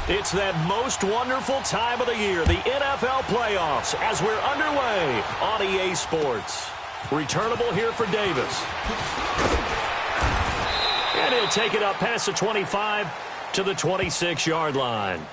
It's that most wonderful time of the year, the NFL playoffs, as we're underway on EA Sports. Returnable here for Davis. And he'll take it up past the 25 to the 26-yard line.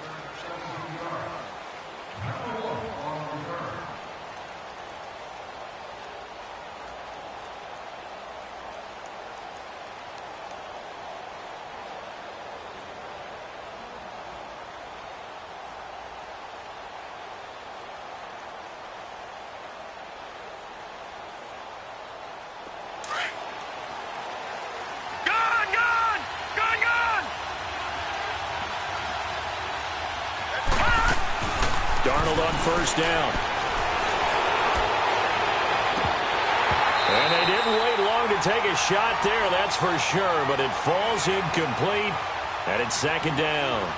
Darnold on first down. And they didn't wait long to take a shot there, that's for sure, but it falls incomplete, and it's second down.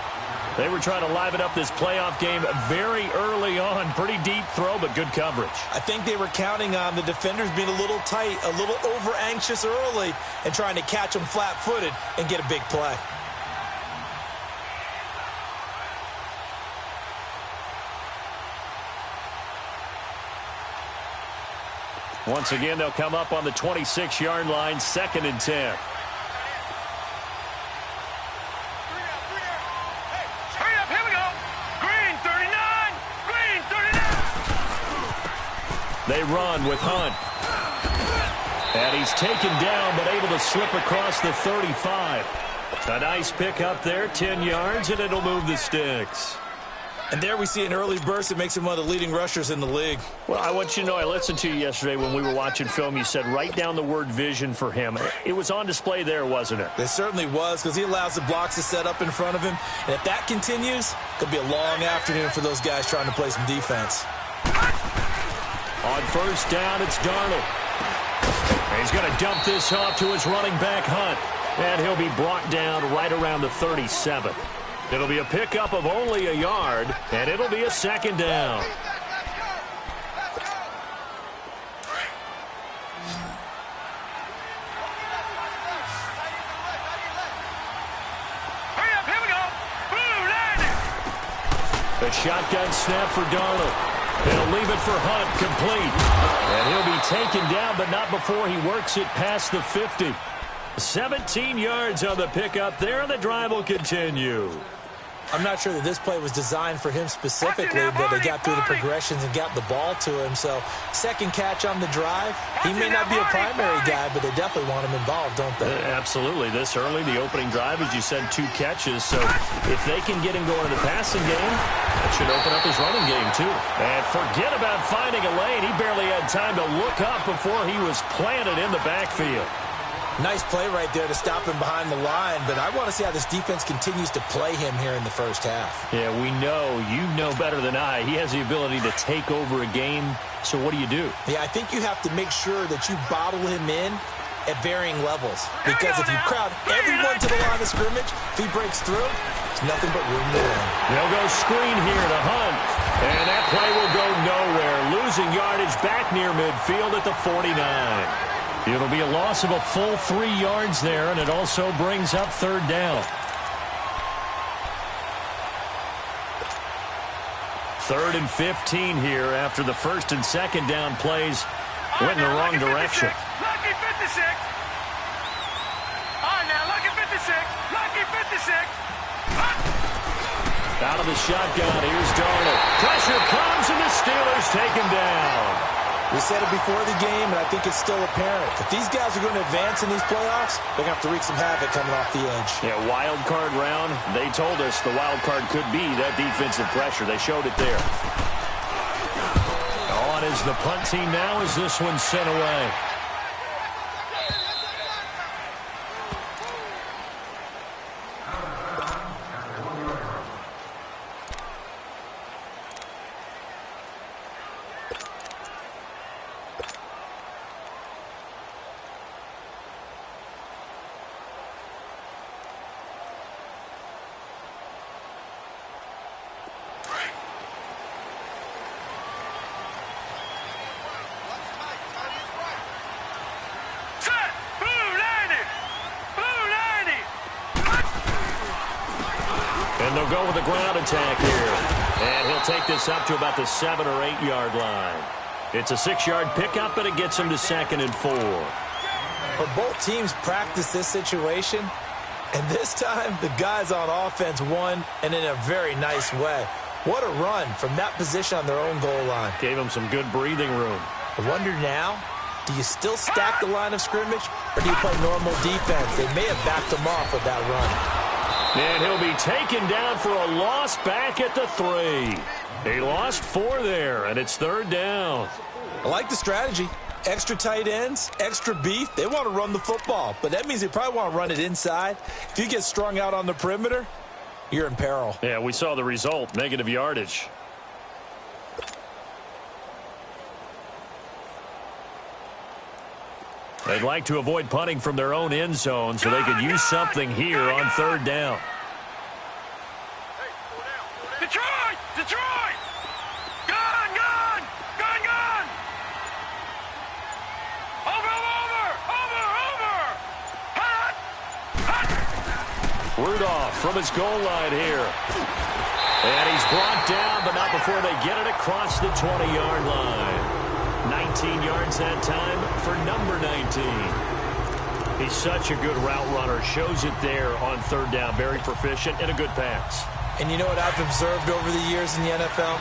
They were trying to liven up this playoff game very early on. Pretty deep throw, but good coverage. I think they were counting on the defenders being a little tight, a little over-anxious early, and trying to catch them flat-footed and get a big play. Once again, they'll come up on the 26-yard line, 2nd and 10. Hurry up, here we go. Green 39. They run with Hunt. And he's taken down, but able to slip across the 35. A nice pick up there, 10 yards, and it'll move the sticks. And there we see an early burst that makes him one of the leading rushers in the league. Well, I want you to know, I listened to you yesterday when we were watching film. You said write down the word vision for him. It was on display there, wasn't it? It certainly was, because he allows the blocks to set up in front of him. And if that continues, it could be a long afternoon for those guys trying to play some defense. On first down, it's Darnold. And he's going to dump this off to his running back, Hunt. And he'll be brought down right around the 37. It'll be a pickup of only a yard, and it'll be a second down. Hurry up, here we go. Blue landing. The shotgun snap for Darnold. They'll leave it for Hunt, complete. And he'll be taken down, but not before he works it past the 50. 17 yards on the pickup there, and the drive will continue. I'm not sure that this play was designed for him specifically, but they got through the progressions and got the ball to him. So, second catch on the drive. He may not be a primary guy, but they definitely want him involved, don't they? Absolutely. This early, the opening drive, as you said, 2 catches. So, if they can get him going in the passing game, that should open up his running game, too. And forget about finding a lane. He barely had time to look up before he was planted in the backfield. Nice play right there to stop him behind the line, but I want to see how this defense continues to play him here in the first half. Yeah, we know. You know better than I. He has the ability to take over a game, so what do you do? Yeah, I think you have to make sure that you bottle him in at varying levels, because if you crowd everyone to the line of scrimmage, if he breaks through, there's nothing but room to run. They'll go screen here to Hunt, and that play will go nowhere, losing yardage back near midfield at the 49. It'll be a loss of a full 3 yards there, and it also brings up third down. 3rd and 15 here after the first and second down plays went in the wrong direction. Lucky 56. All right, now, lucky 56. Lucky 56. Out of the shotgun, here's Darnold. Pressure comes, and the Steelers take him down. We said it before the game, and I think it's still apparent. If these guys are going to advance in these playoffs, they're going to have to wreak some havoc coming off the edge. Yeah, wild card round. They told us the wild card could be that defensive pressure. They showed it there. On is the punt team now as this one's sent away. go with the ground attack here. And he'll take this up to about the 7 or 8 yard line. It's a 6-yard pickup, and it gets him to 2nd and 4. But both teams practice this situation, and this time the guys on offense won, and in a very nice way. What a run from that position on their own goal line. Gave them some good breathing room. I wonder now, do you still stack the line of scrimmage, or do you play normal defense? They may have backed them off with that run. And he'll be taken down for a loss back at the 3. He lost 4 there, and it's 3rd down. I like the strategy. Extra tight ends, extra beef. They want to run the football, but that means they probably want to run it inside. If you get strung out on the perimeter, you're in peril. Yeah, we saw the result, negative yardage. They'd like to avoid punting from their own end zone so they could use something here on 3rd down. Detroit! Detroit! Gun! Gun! Gun! Gun! Over! Over! Over! Over! Hut! Hut! Rudolph from his goal line here. And he's brought down, but not before they get it across the 20-yard line. 19 yards that time for number 19. He's such a good route runner. Shows it there on 3rd down. Very proficient and a good pass. And you know what I've observed over the years in the NFL?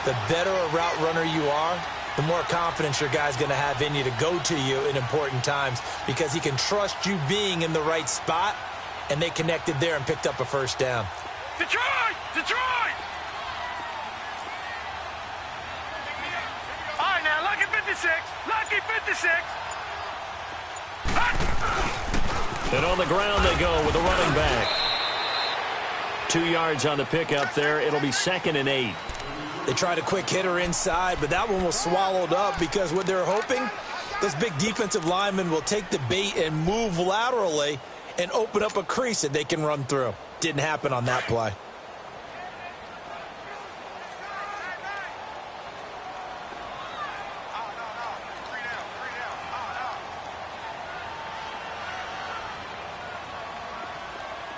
The better a route runner you are, the more confidence your guy's going to have in you to go to you in important times because he can trust you being in the right spot, and they connected there and picked up a 1st down. Detroit! Detroit! All right, now, lucky 56. Lucky 56. Hut! And on the ground they go with a running back. 2 yards on the pickup there. It'll be 2nd and 8. They tried a quick hitter inside, but that one was swallowed up because what they're hoping, those big defensive linemen will take the bait and move laterally and open up a crease that they can run through. Didn't happen on that play.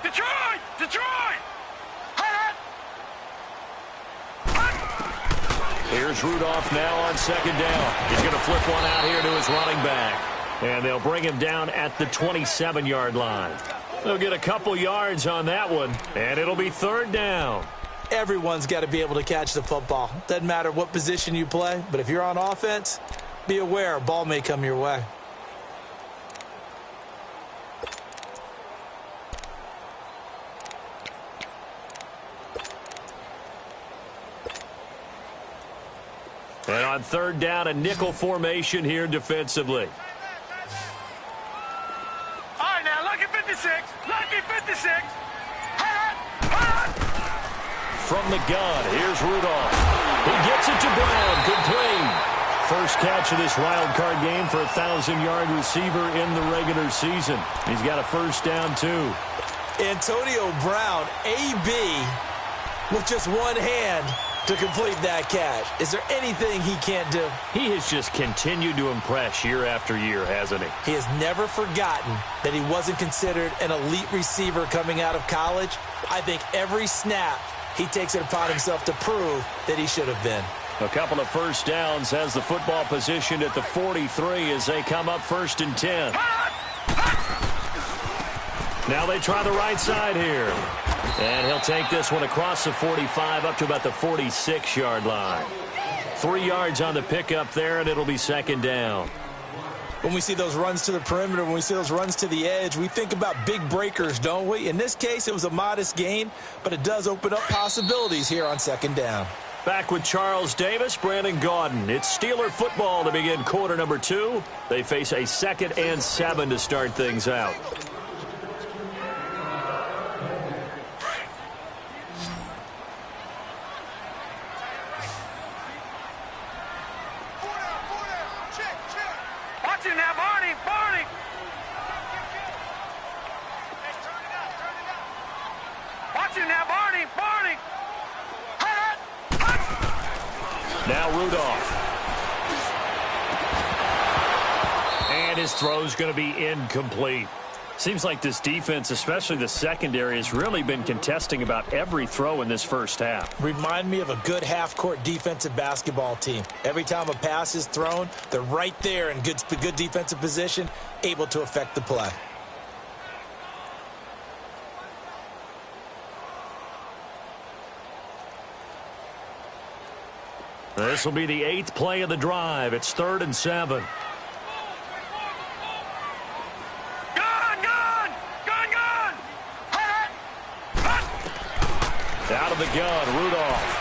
Detroit! Detroit! Hut! Here's Rudolph now on 2nd down. He's going to flip one out here to his running back. And they'll bring him down at the 27-yard line. They'll get a couple yards on that one, and it'll be 3rd down. Everyone's got to be able to catch the football. Doesn't matter what position you play, but if you're on offense, be aware a ball may come your way. And on 3rd down, a nickel formation here defensively. All right, now, lucky 56. Lucky 56. Hut! Hut! From the gun, here's Rudolph. He gets it to Brown, complete. First catch of this wild card game for a 1,000-yard receiver in the regular season. He's got a 1st down, too. Antonio Brown, AB, with just one hand to complete that catch. Is there anything he can't do? He has just continued to impress year after year, hasn't he? He has never forgotten that he wasn't considered an elite receiver coming out of college. I think every snap he takes it upon himself to prove that he should have been. A couple of 1st downs, has the football positioned at the 43 as they come up 1st and 10. Now they try the right side here. And he'll take this one across the 45 up to about the 46-yard line. 3 yards on the pickup there, and it'll be 2nd down. When we see those runs to the perimeter, when we see those runs to the edge, we think about big breakers, don't we? In this case, it was a modest gain, but it does open up possibilities here on 2nd down. Back with Charles Davis, Brandon Gaudin. It's Steeler football to begin quarter number 2. They face a 2nd and 7 to start things out. Watch it now, Barney! Barney! Watch it now, Barney! Barney! Hut! Hut! Now Rudolph. And his throw's going to be incomplete. Seems like this defense, especially the secondary, has really been contesting about every throw in this first half. Remind me of a good half-court defensive basketball team. Every time a pass is thrown, they're right there in good defensive position, able to affect the play. This will be the 8th play of the drive. It's 3rd and 7. Out of the gun, Rudolph.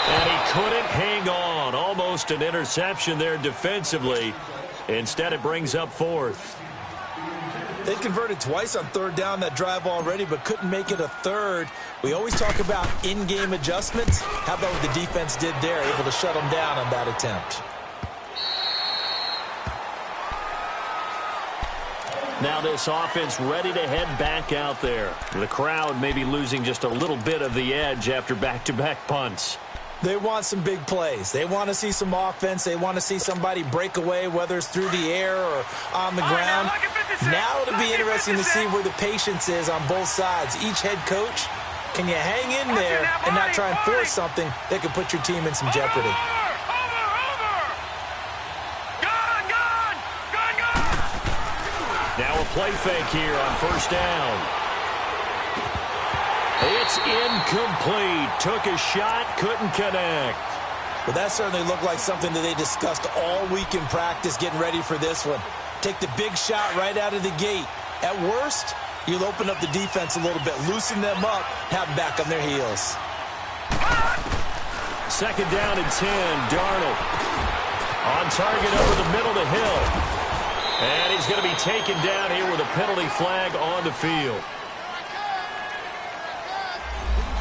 And he couldn't hang on. Almost an interception there defensively. Instead, it brings up 4th. They converted twice on 3rd down that drive already, but couldn't make it a 3rd. We always talk about in-game adjustments. How about what the defense did there, able to shut them down on that attempt? Now this offense ready to head back out there. The crowd may be losing just a little bit of the edge after back-to-back punts. They want some big plays. They want to see some offense. They want to see somebody break away, whether it's through the air or on the ground. Now it'll be interesting to see where the patience is on both sides. Each head coach, can you hang in there and not try and force something that could put your team in some jeopardy? Now a play fake here on 1st down. It's incomplete. Took a shot, couldn't connect. Well, that certainly looked like something that they discussed all week in practice getting ready for this one. Take the big shot right out of the gate. At worst, you'll open up the defense a little bit, loosen them up, have them back on their heels. 2nd down and 10. Darnold on target over the middle to Hill. And he's going to be taken down here with a penalty flag on the field.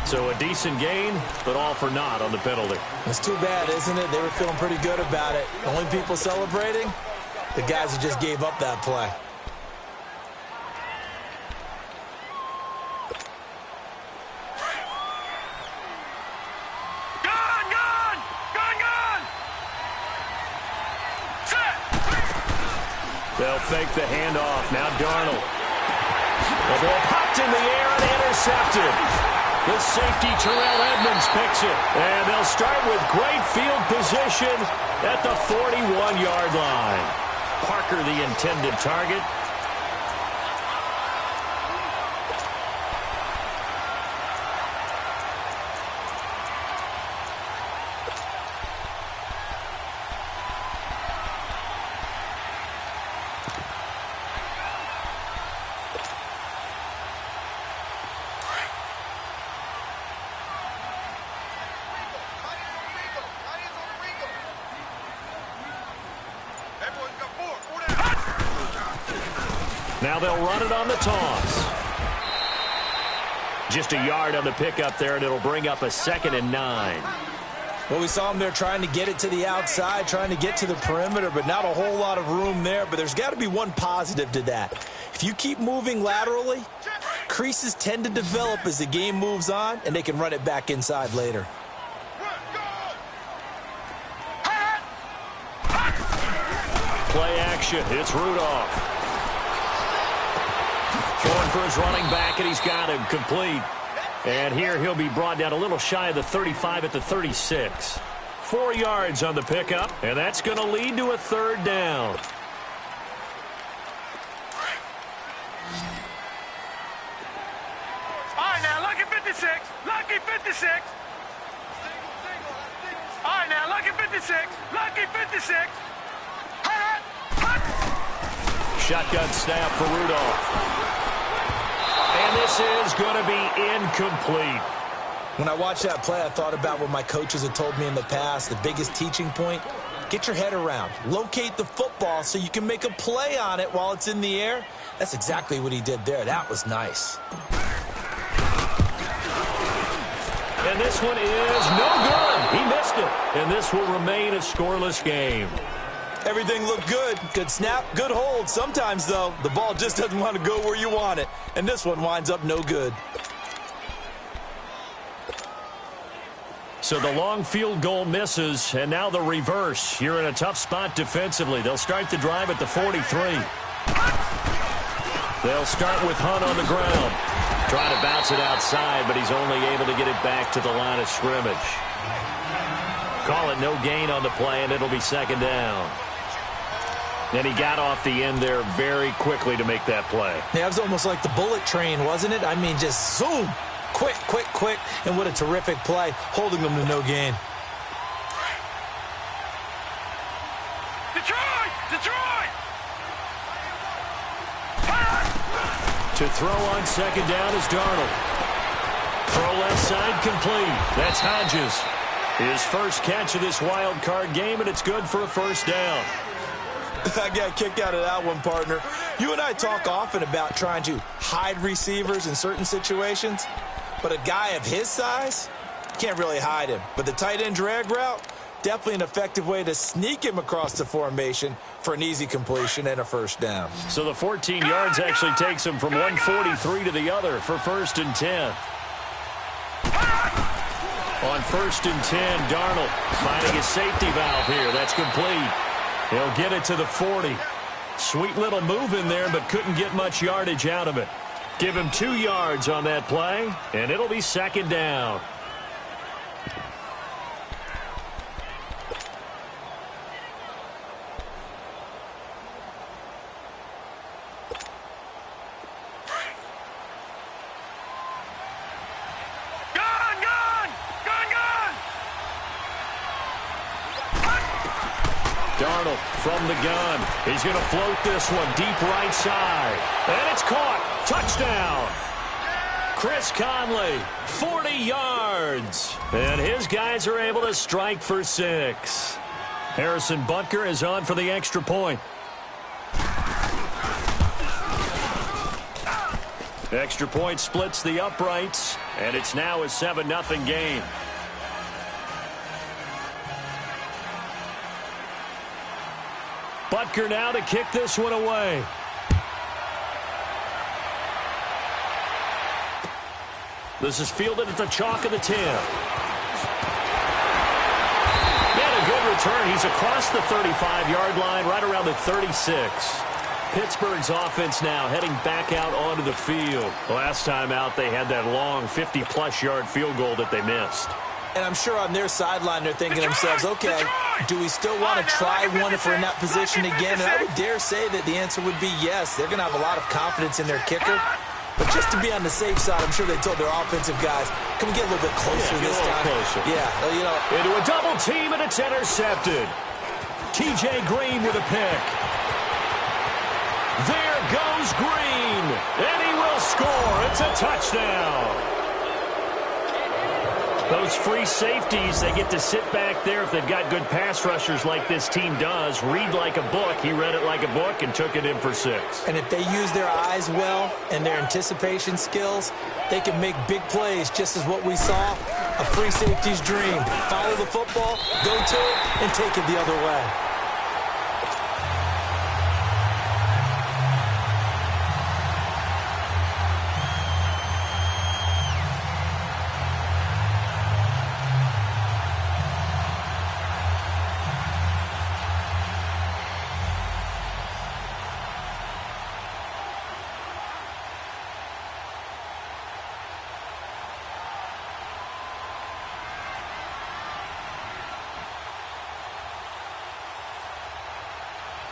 So a decent gain, but all for naught on the penalty. It's too bad, isn't it? They were feeling pretty good about it. The only people celebrating, the guys who just gave up that play. They'll fake the handoff. Now Darnold. The ball popped in the air and intercepted. The safety, Terrell Edmonds, picks it. And they'll start with great field position at the 41-yard line. Parker, the intended target. Now they'll run it on the toss. Just a yard on the pickup there, and it'll bring up a 2nd and 9. Well, we saw them there trying to get it to the outside, trying to get to the perimeter, but not a whole lot of room there. But there's got to be one positive to that. If you keep moving laterally, creases tend to develop as the game moves on, and they can run it back inside later. Play action. It's Rudolph. Going for his running back, and he's got him complete. And here he'll be brought down a little shy of the 35 at the 36. 4 yards on the pickup, and that's going to lead to a 3rd down. All right, now, lucky 56. Lucky 56. All right, now, lucky 56. Lucky 56. Shotgun snap for Rudolph. And this is going to be incomplete. When I watched that play, I thought about what my coaches had told me in the past. The biggest teaching point, get your head around. Locate the football so you can make a play on it while it's in the air. That's exactly what he did there. That was nice. And this one is no good. He missed it. And this will remain a scoreless game. Everything looked good. Good snap, good hold. Sometimes, though, the ball just doesn't want to go where you want it. And this one winds up no good. So the long field goal misses, and now the reverse. You're in a tough spot defensively. They'll start the drive at the 43. They'll start with Hunt on the ground. Trying to bounce it outside, but he's only able to get it back to the line of scrimmage. Call it no gain on the play, and it'll be second down. And he got off the end there very quickly to make that play. Yeah, it was almost like the bullet train, wasn't it? I mean, just zoom. Quick, quick, quick. And what a terrific play, holding them to no gain. Detroit! Detroit! To throw on second down is Darnold. Throw left side complete. That's Hodges. His first catch of this wild card game, and it's good for a first down. I got kicked out of that one, partner. You and I talk often about trying to hide receivers in certain situations, but a guy of his size, can't really hide him. But the tight end drag route, definitely an effective way to sneak him across the formation for an easy completion and a first down. So the 14 yards actually takes him from 143 to the other for 1st and 10. On 1st and 10, Darnold finding his safety valve here. That's complete. He'll get it to the 40. Sweet little move in there, but couldn't get much yardage out of it. Give him 2 yards on that play, and it'll be second down. Darnold from the gun. He's going to float this one deep right side. And it's caught. Touchdown. Chris Conley, 40 yards. And his guys are able to strike for 6. Harrison Butker is on for the extra point. Extra point splits the uprights, and it's now a 7-0 game. Butker now to kick this one away. This is fielded at the chalk of the 10. And a good return. He's across the 35-yard line, right around the 36. Pittsburgh's offense now heading back out onto the field. Last time out, they had that long 50-plus yard field goal that they missed. And I'm sure on their sideline they're thinking to themselves, okay, do we still want to try one if we're in that position again? And I would dare say that the answer would be yes. They're going to have a lot of confidence in their kicker. But just to be on the safe side, I'm sure they told their offensive guys, come get a little bit closer this time. Closer. Yeah, you know. Into a double team, and it's intercepted. T.J. Green with a pick. There goes Green, and he will score. It's a touchdown. Those free safeties, they get to sit back there if they've got good pass rushers like this team does. Read like a book. He read it like a book and took it in for 6. And if they use their eyes well and their anticipation skills, they can make big plays, just as what we saw, a free safety's dream. Follow the football, go to it, and take it the other way.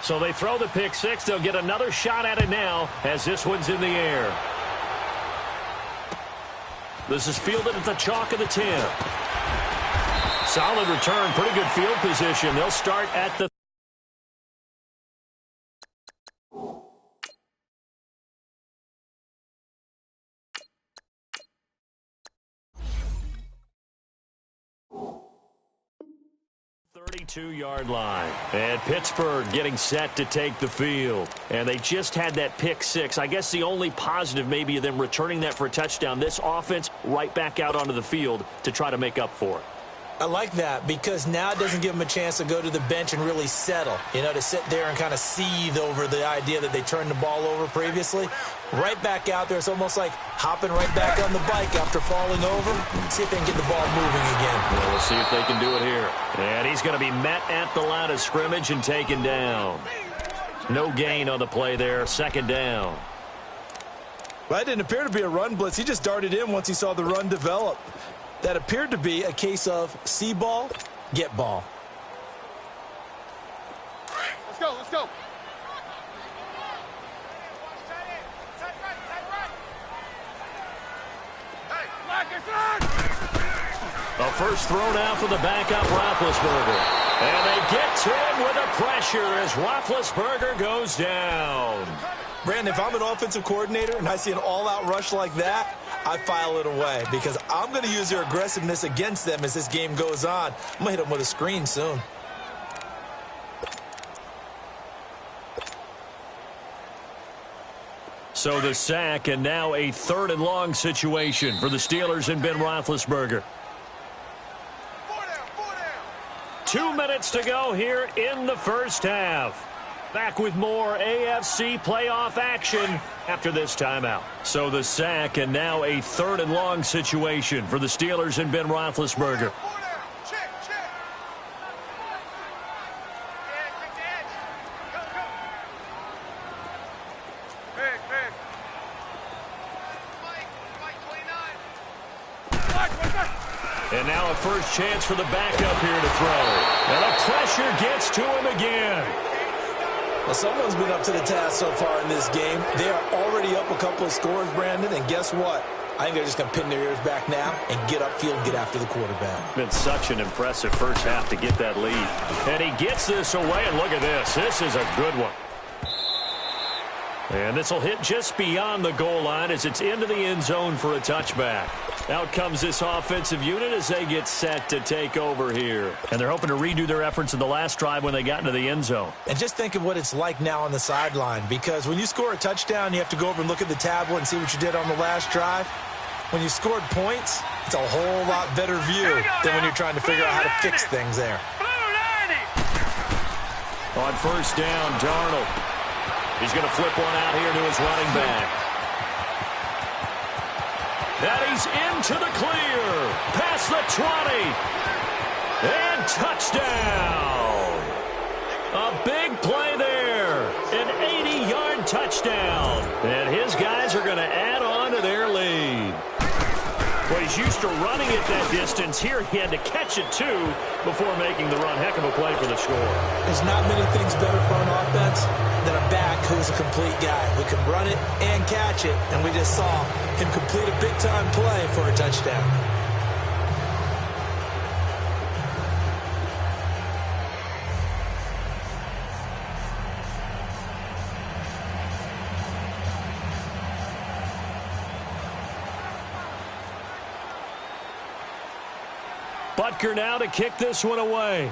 So they throw the pick 6. They'll get another shot at it now as this one's in the air. This is fielded at the chalk of the 10. Solid return, pretty good field position. They'll start at the 32-yard line. And Pittsburgh getting set to take the field. And they just had that pick 6. I guess the only positive maybe of them returning that for a touchdown. This offense right back out onto the field to try to make up for it. I like that because now it doesn't give them a chance to go to the bench and really settle, you know, to sit there and kind of seethe over the idea that they turned the ball over previously. Right back out there, it's almost like hopping right back on the bike after falling over. See if they can get the ball moving again. Well, we'll see if they can do it here. And he's going to be met at the line of scrimmage and taken down. No gain on the play there, second down. Well, that didn't appear to be a run blitz. He just darted in once he saw the run develop. That appeared to be a case of see ball, get ball. Let's go, let's go. A first thrown out for the backup Roethlisberger. And they get to him with the pressure as Roethlisberger goes down. Brandon, if I'm an offensive coordinator and I see an all-out rush like that, I file it away because I'm going to use their aggressiveness against them as this game goes on. I'm going to hit them with a screen soon. So the sack, and now a 3rd and long situation for the Steelers and Ben Roethlisberger. 2 minutes to go here in the first half. Back with more AFC playoff action after this timeout. So the sack, and now a 3rd and long situation for the Steelers and Ben Roethlisberger. And now a first chance for the backup here to throw. And the pressure gets to him again. Well, someone's been up to the task so far in this game. They are already up a couple of scores, Brandon, and guess what? I think they're just going to pin their ears back now and get upfield and get after the quarterback. Been such an impressive first half to get that lead. And he gets this away, and look at this. This is a good one. And this will hit just beyond the goal line as it's into the end zone for a touchback. Out comes this offensive unit as they get set to take over here. And they're hoping to redo their efforts in the last drive when they got into the end zone. And just think of what it's like now on the sideline, because when you score a touchdown, you have to go over and look at the tablet and see what you did on the last drive. When you scored points, it's a whole lot better view than when you're trying to figure out how to fix things there. On first down, Darnold. He's going to flip one out here to his running back. And he's into the clear. Past the 20. And touchdown. A big play there. An 80-yard touchdown. And his guys are going to add on to their lead. Well, he's used to running it that distance. Here he had to catch it, too, before making the run. Heck of a play for the score. There's not many things better for an offense than a back who's a complete guy who can run it and catch it. And we just saw him complete a big-time play for a touchdown. Butker now to kick this one away.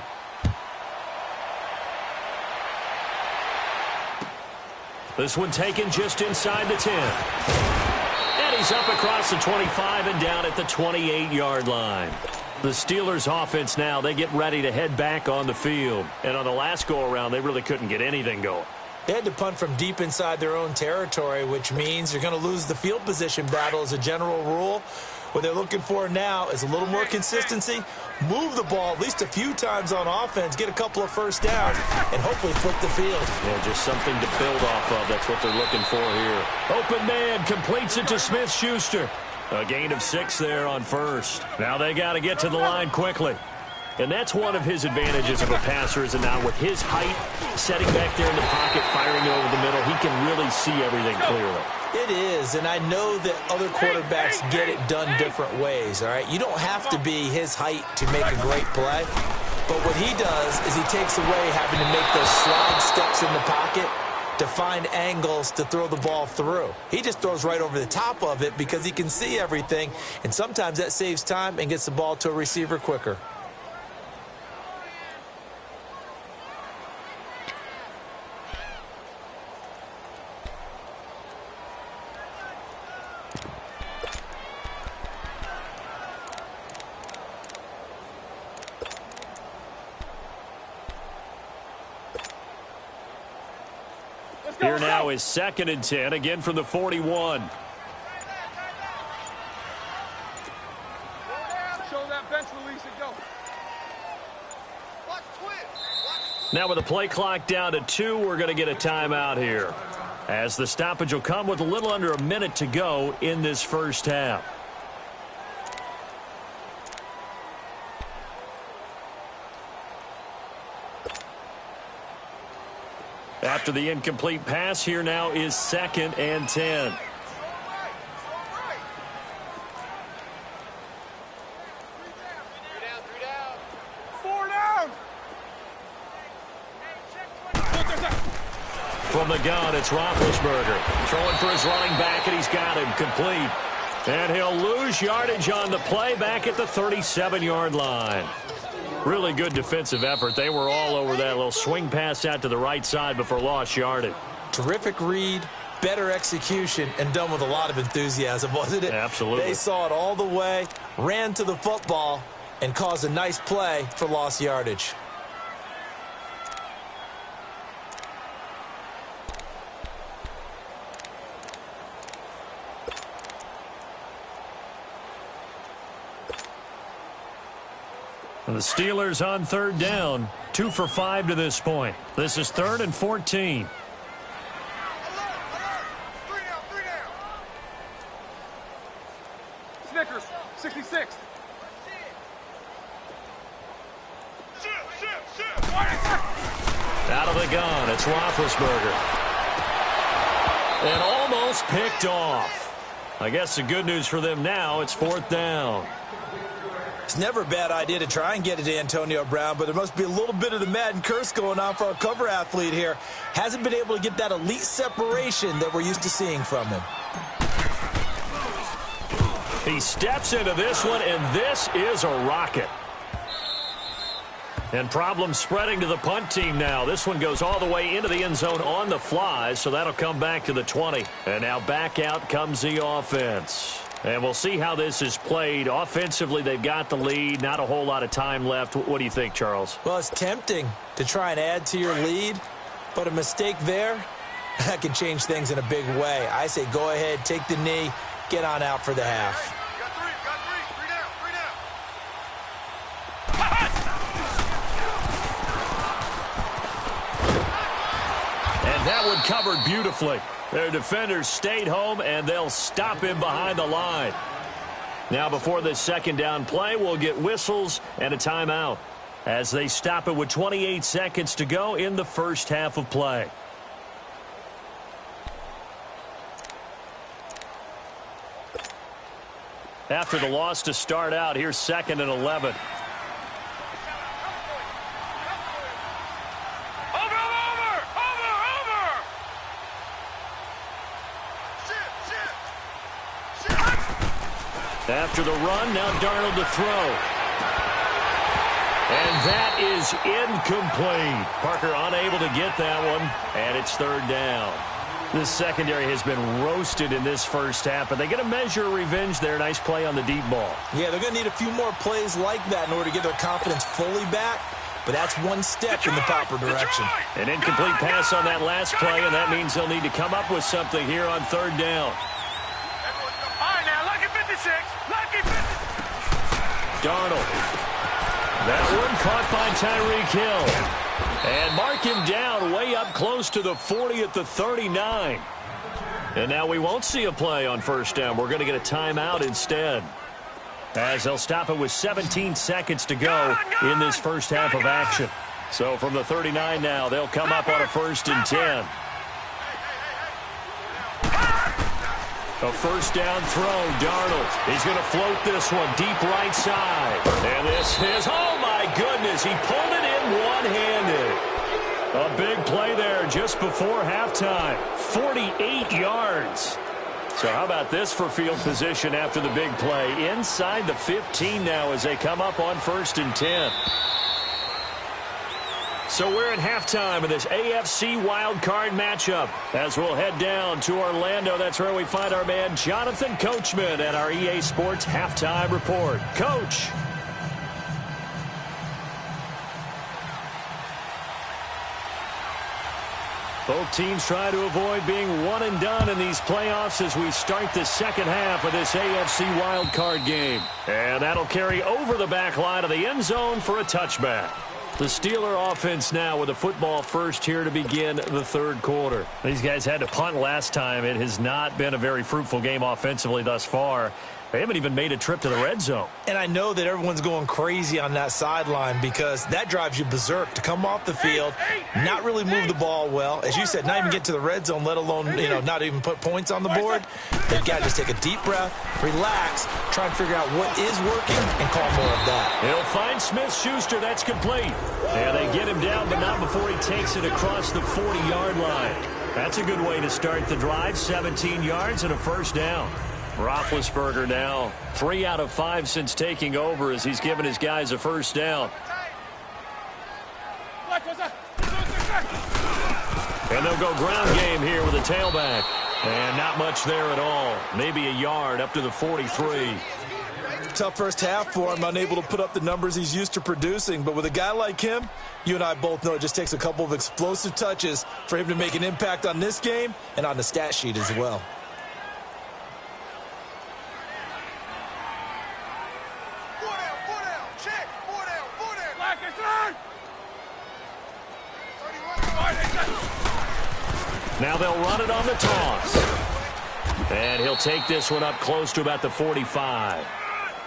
This one taken just inside the 10. And he's up across the 25 and down at the 28-yard line. The Steelers offense now, they get ready to head back on the field. And on the last go-around, they really couldn't get anything going. They had to punt from deep inside their own territory, which means you're going to lose the field position battle as a general rule. What they're looking for now is a little more consistency, move the ball at least a few times on offense, get a couple of first downs, and hopefully flip the field. Yeah, just something to build off of. That's what they're looking for here. Open man completes it to Smith-Schuster. A gain of 6 there on first. Now they got to get to the line quickly. And that's one of his advantages of a passer, is now with his height, setting back there in the pocket, firing it over the middle, he can really see everything clearly. It is, and I know that other quarterbacks get it done different ways, all right? You don't have to be his height to make a great play, but what he does is he takes away having to make those slide steps in the pocket to find angles to throw the ball through. He just throws right over the top of it because he can see everything, and sometimes that saves time and gets the ball to a receiver quicker. Here now is 2nd and 10, again from the 41. Show that bench release and go. Now with the play clock down to 2, we're going to get a timeout here. as the stoppage will come with a little under a minute to go in this first half. After the incomplete pass, here now is 2nd and 10. From the gun, it's Roethlisberger. Throwing for his running back, and he's got him complete. And he'll lose yardage on the play back at the 37-yard line. Really good defensive effort. They were all over that little swing pass out to the right side before lost yardage. Terrific read, better execution, and done with a lot of enthusiasm, wasn't it? Absolutely. They saw it all the way, ran to the football, and caused a nice play for lost yardage. And the Steelers on 3rd down, 2 for 5 to this point. This is 3rd and 14. Snickers, 66. Out of the gun, it's Roethlisberger. And almost picked off. I guess the good news for them now, it's 4th down. It's never a bad idea to try and get it to Antonio Brown, but there must be a little bit of the Madden curse going on for our cover athlete here. Hasn't been able to get that elite separation that we're used to seeing from him. He steps into this one, and this is a rocket. And problems spreading to the punt team now. This one goes all the way into the end zone on the fly, so that'll come back to the 20. And now back out comes the offense. And we'll see how this is played. Offensively, they've got the lead. Not a whole lot of time left. What do you think, Charles? Well, it's tempting to try and add to your lead, but a mistake there, that can change things in a big way. I say go ahead, take the knee, get on out for the half. Got three down. And that one covered beautifully. Their defenders stayed home, and they'll stop him behind the line. Now, before this 2nd down play, we'll get whistles and a timeout as they stop it with 28 seconds to go in the first half of play. After the loss to start out, here's 2nd and 11. After the run, now Darnold to throw. And that is incomplete. Parker unable to get that one, and it's 3rd down. This secondary has been roasted in this first half, but they get a measure of revenge there. Nice play on the deep ball. Yeah, they're going to need a few more plays like that in order to get their confidence fully back, but that's one step in the proper direction. An incomplete pass on that last play, and that means they'll need to come up with something here on 3rd down. Darnold. That one caught by Tyreek Hill. And mark him down way up close to the 40 at the 39. And now we won't see a play on 1st down. We're going to get a timeout instead, as they'll stop it with 17 seconds to go in this first half of action. So from the 39 now, they'll come up on a 1st and 10. A 1st down throw, Darnold. He's going to float this one deep right side. And this is, oh my goodness, he pulled it in one-handed. A big play there just before halftime. 48 yards. So how about this for field position after the big play? Inside the 15 now as they come up on 1st and 10. So we're at halftime of this AFC wildcard matchup as we'll head down to Orlando. That's where we find our man Jonathan Coachman at our EA Sports Halftime Report. Coach. Both teams try to avoid being one and done in these playoffs as we start the second half of this AFC wildcard game. And that'll carry over the back line of the end zone for a touchback. The Steeler offense now with the football first here to begin the third quarter. These guys had to punt last time. It has not been a very fruitful game offensively thus far. They haven't even made a trip to the red zone. And I know that everyone's going crazy on that sideline because that drives you berserk to come off the field, not really move the ball well. As you said, not even get to the red zone, let alone, not even put points on the board. They've got to just take a deep breath, relax, try and figure out what is working and call more of that. He'll find Smith-Schuster. That's complete. Yeah, they get him down, but not before he takes it across the 40-yard line. That's a good way to start the drive. 17 yards and a first down. Roethlisberger now 3 out of 5 since taking over as he's given his guys a first down. And they'll go ground game here with a tailback. And not much there at all. Maybe a yard up to the 43. Tough first half for him, unable to put up the numbers he's used to producing. But with a guy like him, you and I both know it just takes a couple of explosive touches for him to make an impact on this game and on the stat sheet as well. Now they'll run it on the toss. And he'll take this one up close to about the 45.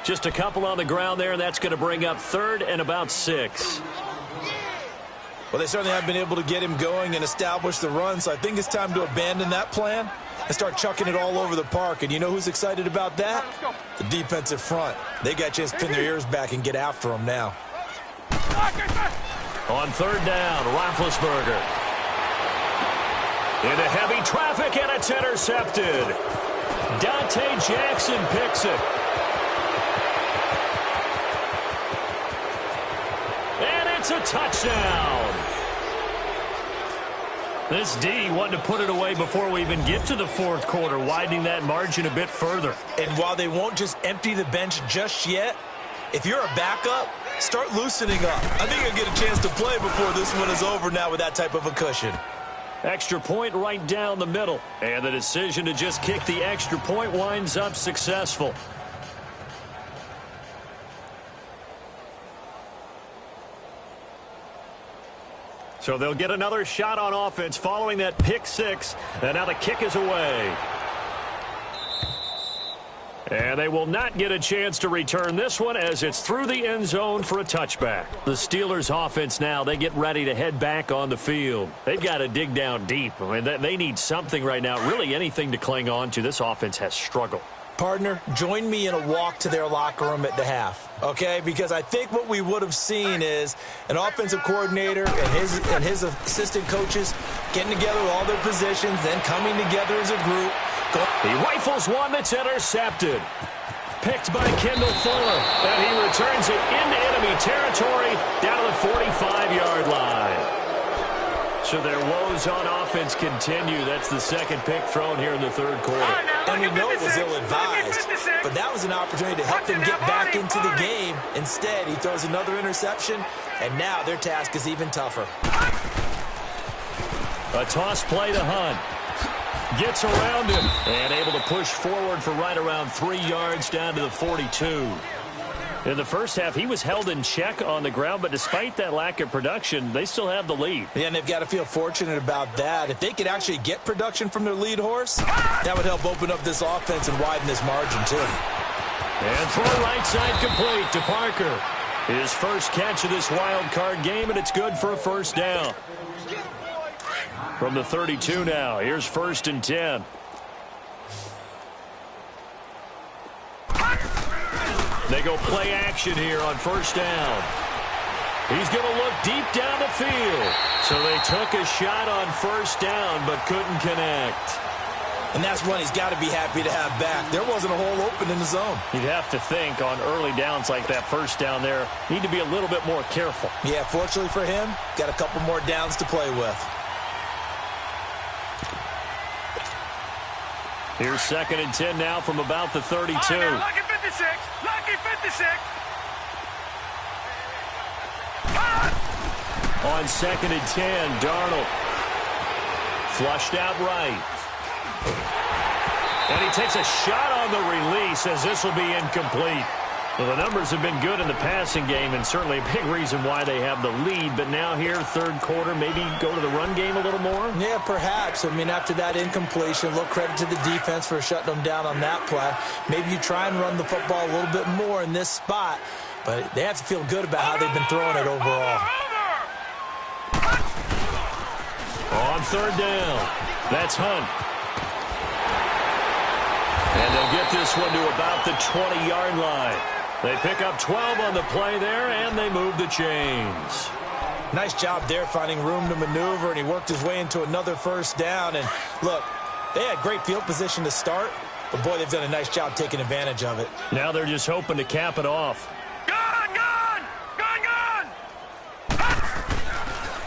Just a couple on the ground there, and that's going to bring up third and about 6. Well, they certainly have been able to get him going and establish the run, so I think it's time to abandon that plan and start chucking it all over the park. And you know who's excited about that? The defensive front. They got a chance to pin their ears back and get after him now. On third down, Roethlisberger. Into heavy traffic, and it's intercepted. Dante Jackson picks it. And it's a touchdown. This D wanted to put it away before we even get to the fourth quarter, widening that margin a bit further. And while they won't just empty the bench just yet, if you're a backup, start loosening up. I think you'll get a chance to play before this one is over now with that type of a cushion. Extra point right down the middle. And the decision to just kick the extra point winds up successful. So they'll get another shot on offense following that pick 6. And now the kick is away. And they will not get a chance to return this one as it's through the end zone for a touchback. The Steelers offense now, they get ready to head back on the field. They've got to dig down deep. I mean, they need something right now, really anything to cling on to. This offense has struggled. Partner, join me in a walk to their locker room at the half, okay? Because I think what we would have seen is an offensive coordinator and his assistant coaches getting together with all their positions, then coming together as a group. He rifles one that's intercepted. Picked by Kendall Fuller. And he returns it into enemy territory down to the 45-yard line. So their woes on offense continue. That's the second pick thrown here in the third quarter. And we know it was ill-advised, but that was an opportunity to help them get back into the game. Instead, he throws another interception, and now their task is even tougher. A toss play to Hunt. Gets around him and able to push forward for right around 3 yards down to the 42. In the first half, he was held in check on the ground, but despite that lack of production, they still have the lead. Yeah, and they've got to feel fortunate about that. If they could actually get production from their lead horse, that would help open up this offense and widen this margin, too. And throw right side complete to Parker. His first catch of this wild card game, and it's good for a first down. From the 32 now, here's 1st and 10. They go play action here on first down. He's going to look deep down the field. So they took a shot on first down but couldn't connect. And that's one he's got to be happy to have back. There wasn't a hole open in the zone. You'd have to think on early downs like that first down there, need to be a little bit more careful. Yeah, fortunately for him, got a couple more downs to play with. Here's 2nd and 10 now from about the 32. Lucky 56. Lucky 56. On 2nd and 10, Darnold. Flushed out right. And he takes a shot on the release as this will be incomplete. Well, the numbers have been good in the passing game and certainly a big reason why they have the lead. But now here, third quarter, maybe go to the run game a little more? Yeah, perhaps. I mean, after that incompletion, a little credit to the defense for shutting them down on that play. Maybe you try and run the football a little bit more in this spot. But they have to feel good about how they've been throwing it overall. On third down, that's Hunt. And they'll get this one to about the 20-yard line. They pick up 12 on the play there, and they move the chains. Nice job there finding room to maneuver, and he worked his way into another first down. And, look, they had great field position to start, but, boy, they've done a nice job taking advantage of it. Now they're just hoping to cap it off.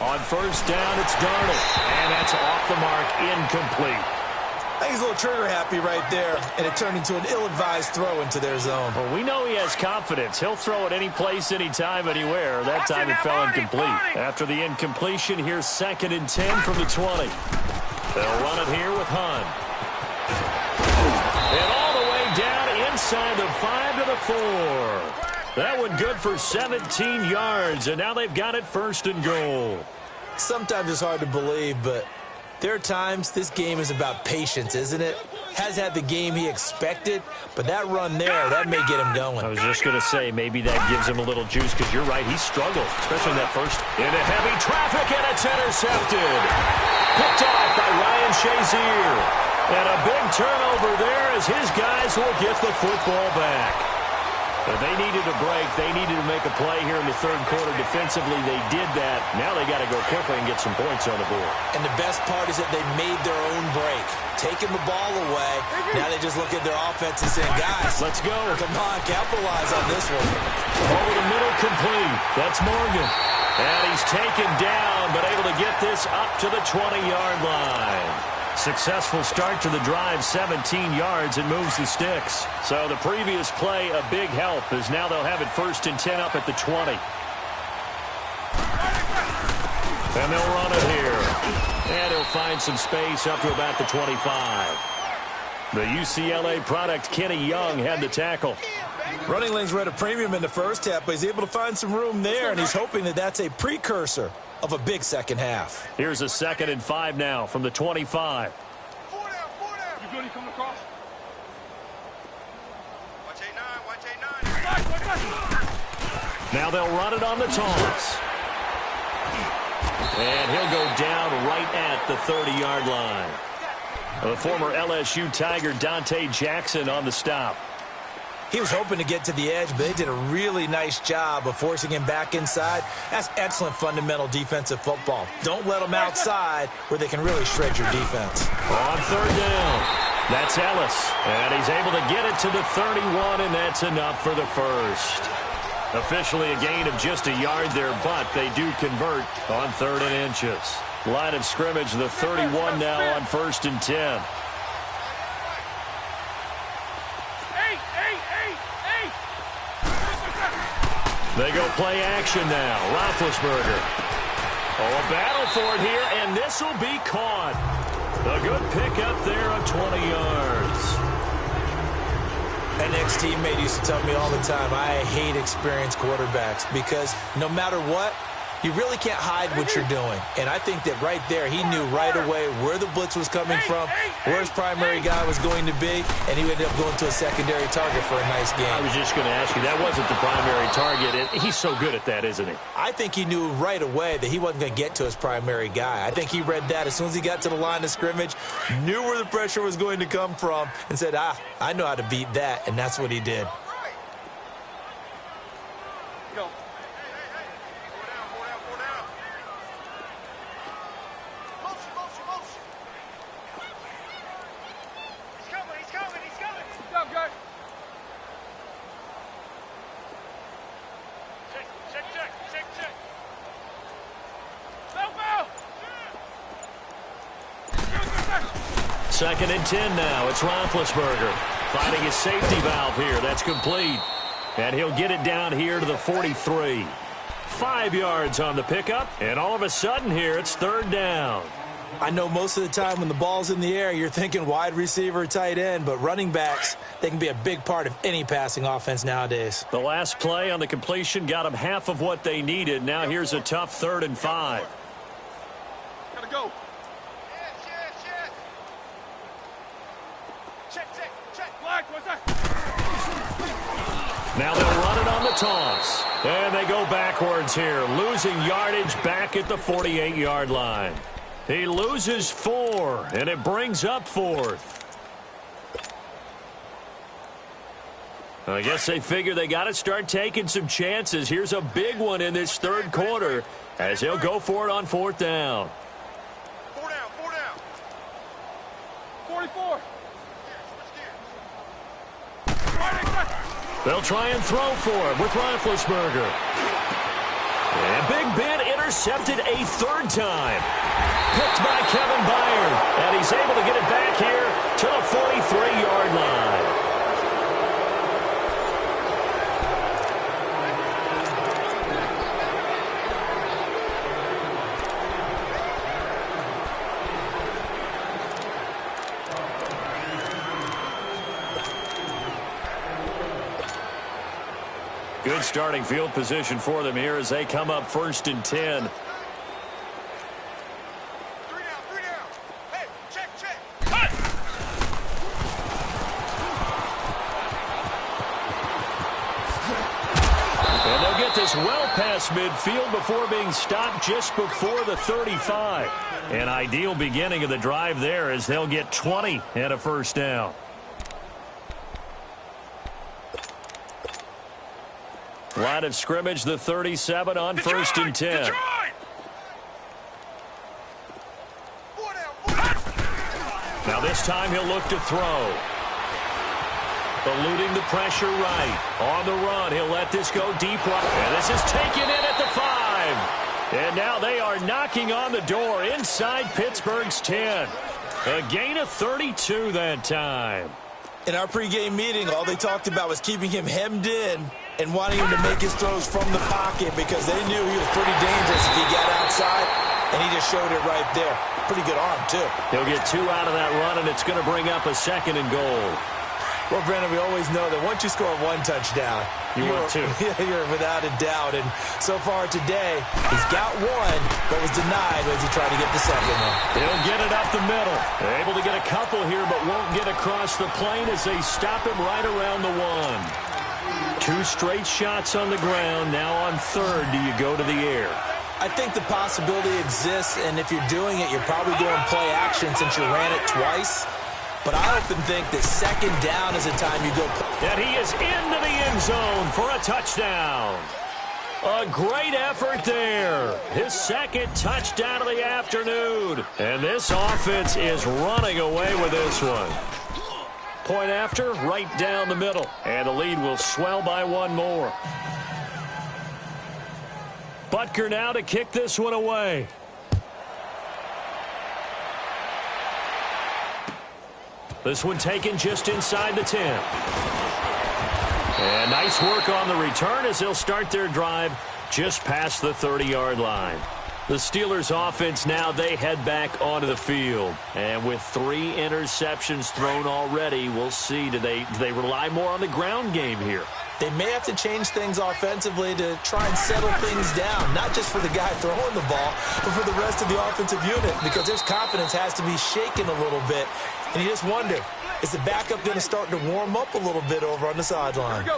On first down, it's Darnold, and that's off the mark, incomplete. I think he's a little trigger happy right there, and it turned into an ill-advised throw into their zone. Well, we know he has confidence. He'll throw it any place, anytime, anywhere. That time it fell incomplete. After the incompletion, here's 2nd and 10 from the 20. They'll run it here with Hunt. And all the way down inside the 5 to the 4. That one good for 17 yards, and now they've got it 1st and goal. Sometimes it's hard to believe, but there are times this game is about patience, isn't it? Has had the game he expected, but that run there, that may get him going. I was just going to say, maybe that gives him a little juice, because you're right, he struggled, especially in that first. Into heavy traffic, and it's intercepted. Picked off by Ryan Shazier. And a big turnover there as his guys will get the football back. But they needed a break. They needed to make a play here in the third quarter. Defensively, they did that. Now they got to go quickly and get some points on the board. And the best part is that they made their own break. Taking the ball away. Now they just look at their offense and say, guys, let's go. Come on, capitalize on this one. Over the middle, complete. That's Morgan. And he's taken down, but able to get this up to the 20-yard line. Successful start to the drive, 17 yards, and moves the sticks. So the previous play, a big help, as now they'll have it 1st and 10 up at the 20. And they'll run it here. And he'll find some space up to about the 25. The UCLA product, Kenny Young, had the tackle. Running lanes were at a premium in the first half, but he's able to find some room there, and he's hoping that that's a precursor of a big second half. Here's a 2nd and 5 now from the 25. You good? He coming across? Watch 8-9. Now they'll run it on the toss. And he'll go down right at the 30-yard line. The former LSU Tiger Dante Jackson on the stop. He was hoping to get to the edge, but they did a really nice job of forcing him back inside. That's excellent fundamental defensive football. Don't let them outside where they can really shred your defense. On third down, that's Ellis. And he's able to get it to the 31, and that's enough for the first. Officially a gain of just a yard there, but they do convert on 3rd and inches. Line of scrimmage, the 31 now on 1st and 10. They go play action now. Roethlisberger. Oh, a battle for it here, and this will be caught. A good pickup there of 20 yards. An ex-teammate used to tell me all the time, I hate experienced quarterbacks because no matter what, you really can't hide what you're doing. And I think that right there, he knew right away where the blitz was coming from, where his primary guy was going to be, and he ended up going to a secondary target for a nice game. I was just going to ask you, that wasn't the primary target. He's so good at that, isn't he? I think he knew right away that he wasn't going to get to his primary guy. I think he read that as soon as he got to the line of scrimmage, knew where the pressure was going to come from, and said, I know how to beat that, and that's what he did. Second and 10 now. It's Roethlisberger finding his safety valve here. That's complete. And he'll get it down here to the 43. 5 yards on the pickup. And all of a sudden here, it's 3rd down. I know most of the time when the ball's in the air, you're thinking wide receiver, tight end, but running backs, they can be a big part of any passing offense nowadays. The last play on the completion got them half of what they needed. Now here's a tough 3rd and 5. Gotta go. Yes. Check. Black, what's that? Now they'll run it on the toss. And they go backwards here, losing yardage back at the 48-yard line. He loses 4, and it brings up 4th. I guess they figure they got to start taking some chances. Here's a big one in this 3rd quarter as he'll go for it on 4th down. 4 down. 44. They'll try and throw for it with Roethlisberger. And Big Ben intercepted a 3rd time. Picked by Kevin Byard. And he's able to get it back here to the 43-yard line. Good starting field position for them here as they come up 1st and 10. 3 down. Hey, check. Cut! And they'll get this well past midfield before being stopped just before the 35. An ideal beginning of the drive there as they'll get 20 and a 1st down. Line of scrimmage, the 37 on 1st and 10. Now this time he'll look to throw. Eluding the pressure right. On the run, he'll let this go deep right. And this is taken in at the 5. And now they are knocking on the door inside Pittsburgh's 10. A gain of 32 that time. In our pregame meeting, all they talked about was keeping him hemmed in and wanting him to make his throws from the pocket because they knew he was pretty dangerous if he got outside, and he just showed it right there. Pretty good arm, too. He'll get 2 out of that run, and it's going to bring up a 2nd and goal. Well, Brandon, we always know that once you score 1 touchdown, you're 2. You're without a doubt. And so far today, he's got 1, but was denied as he tried to get the 2nd one. He'll get it up the middle. They're able to get a couple here, but won't get across the plane as they stop him right around the 1. 2 straight shots on the ground. Now on 3rd, do you go to the air? I think the possibility exists, and if you're doing it, you're probably doing play action since you ran it twice. But I often think that 2nd down is the time you go. And he is into the end zone for a touchdown. A great effort there. His 2nd touchdown of the afternoon. And this offense is running away with this one. Point after, right down the middle. And the lead will swell by 1 more. Butker now to kick this one away. This one taken just inside the 10. And nice work on the return as they'll start their drive just past the 30-yard line. The Steelers offense now, they head back onto the field. And with 3 interceptions thrown already, we'll see. Do they rely more on the ground game here? They may have to change things offensively to try and settle things down, not just for the guy throwing the ball, but for the rest of the offensive unit, because his confidence has to be shaken a little bit. And you just wonder, is the backup going to start to warm up a little bit over on the sideline?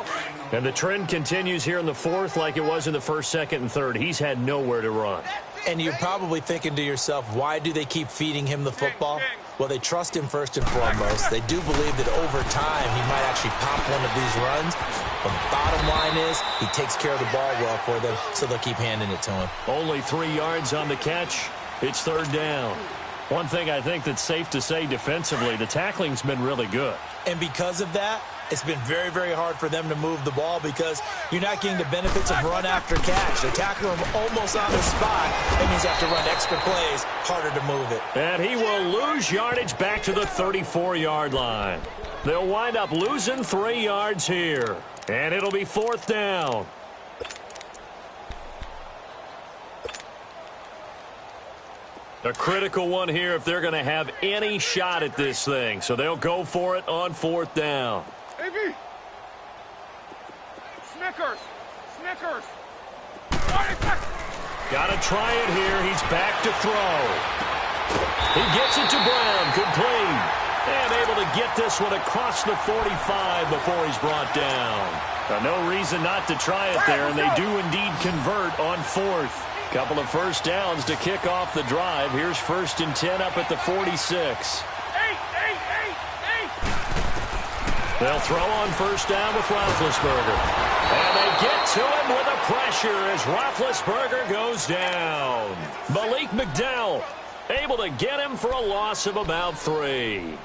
And the trend continues here in the 4th like it was in the 1st, 2nd, and 3rd. He's had nowhere to run. And you're probably thinking to yourself, why do they keep feeding him the football? Well, they trust him first and foremost. They do believe that over time he might actually pop one of these runs. But the bottom line is he takes care of the ball well for them, so they'll keep handing it to him. Only 3 yards on the catch. It's 3rd down. One thing I think that's safe to say defensively, the tackling's been really good. And because of that, it's been very, very hard for them to move the ball because you're not getting the benefits of run after catch. They're tackling him almost on the spot. That means they have to run extra plays, harder to move it. And he will lose yardage back to the 34-yard line. They'll wind up losing 3 yards here. And it'll be 4th down. A critical one here if they're going to have any shot at this thing. So they'll go for it on 4th down. AB. Snickers. Snickers. Got to try it here. He's back to throw. He gets it to Brown. Complete. And able to get this one across the 45 before he's brought down. No reason not to try it there, and they do indeed convert on 4th. Couple of first downs to kick off the drive. Here's 1st and 10 up at the 46. They'll throw on 1st down with Roethlisberger. And they get to him with a pressure as Roethlisberger goes down. Malik McDowell able to get him for a loss of about 3.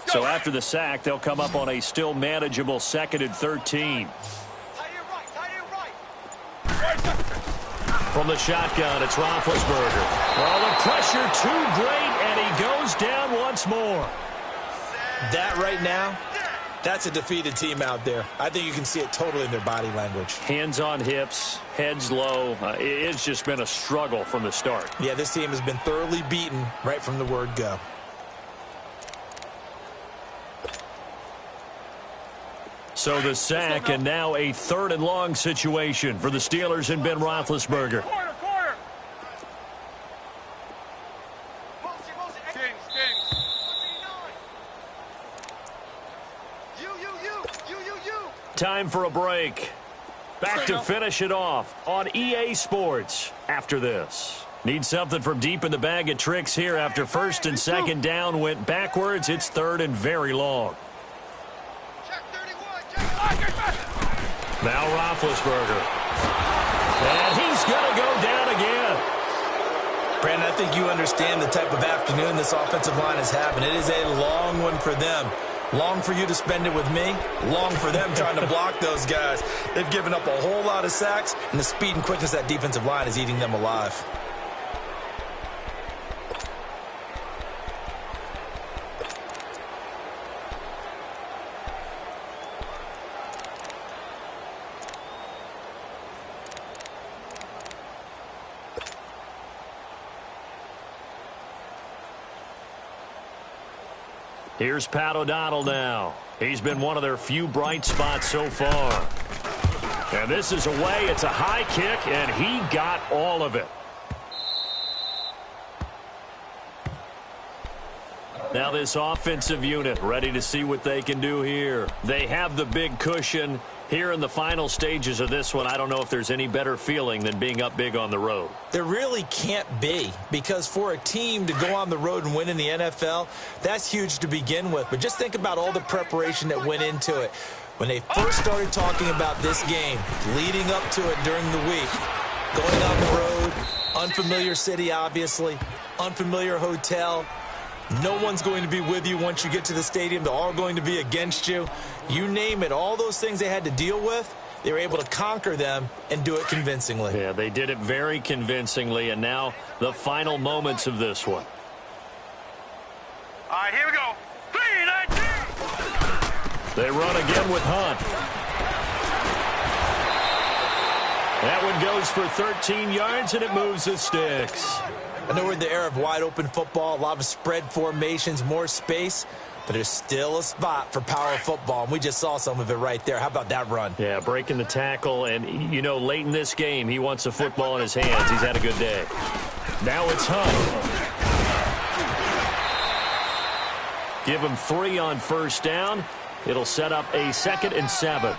So after the sack, they'll come up on a still manageable 2nd and 13. From the shotgun, it's Roethlisberger. Oh, the pressure too great, and he goes down once more. That right now, that's a defeated team out there. I think you can see it totally in their body language. Hands on hips, heads low. It's just been a struggle from the start. Yeah, this team has been thoroughly beaten right from the word go. So the sack, and now a 3rd and long situation for the Steelers and Ben Roethlisberger. Corner. Time for a break. Back to finish it off on EA Sports after this. Need something from deep in the bag of tricks here after 1st and 2nd down went backwards. It's 3rd and very long. Now Roethlisberger. And he's going to go down again. Brandon, I think you understand the type of afternoon this offensive line is having. It is a long one for them. Long for you to spend it with me. Long for them trying to block those guys. They've given up a whole lot of sacks, and the speed and quickness of that defensive line is eating them alive. Here's Pat O'Donnell now. He's been one of their few bright spots so far. And this is away. It's a high kick, and he got all of it. Now this offensive unit ready to see what they can do here. They have the big cushion. Here in the final stages of this one, I don't know if there's any better feeling than being up big on the road. There really can't be, because for a team to go on the road and win in the NFL, that's huge to begin with. But just think about all the preparation that went into it. When they first started talking about this game, leading up to it during the week, going on the road, unfamiliar city, obviously, unfamiliar hotel. No one's going to be with you once you get to the stadium. They're all going to be against you. You name it, all those things they had to deal with, they were able to conquer them and do it convincingly. Yeah, they did it very convincingly, and now the final moments of this one. All right, here we go. 3-19. They run again with Hunt. That one goes for 13 yards, and it moves the sticks. I know we're in the era of wide-open football, a lot of spread formations, more space, but there's still a spot for power football, and we just saw some of it right there. How about that run? Yeah, breaking the tackle, and, you know, late in this game, he wants the football in his hands. He's had a good day. Now it's Hunt. Give him 3 on 1st down. It'll set up a 2nd and 7.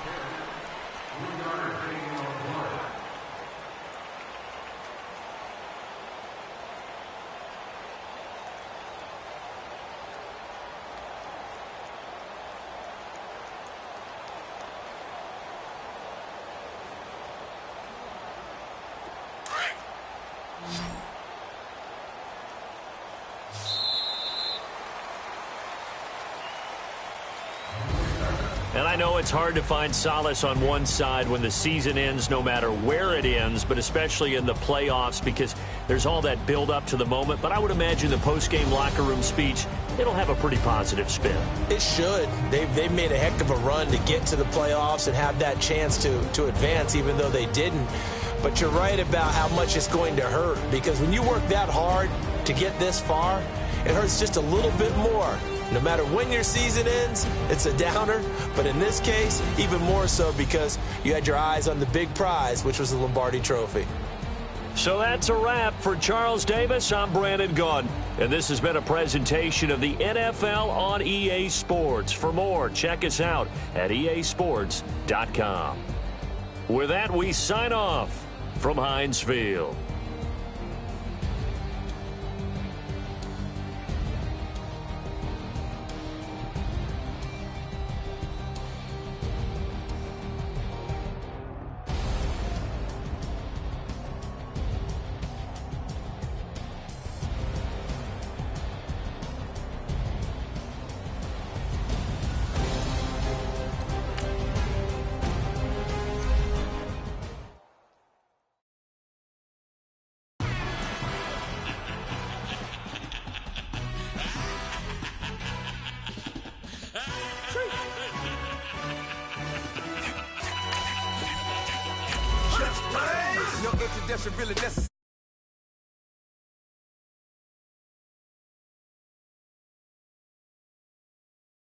And I know it's hard to find solace on one side when the season ends, no matter where it ends, but especially in the playoffs because there's all that build-up to the moment. But I would imagine the post-game locker room speech, it'll have a pretty positive spin. It should. They've made a heck of a run to get to the playoffs and have that chance to advance, even though they didn't. But you're right about how much it's going to hurt because when you work that hard to get this far, it hurts just a little bit more. No matter when your season ends, it's a downer. But in this case, even more so because you had your eyes on the big prize, which was the Lombardi Trophy. So that's a wrap for Charles Davis. I'm Brandon Gaudin. And this has been a presentation of the NFL on EA Sports. For more, check us out at easports.com. With that, we sign off from Heinz Field. No introduction really necessary.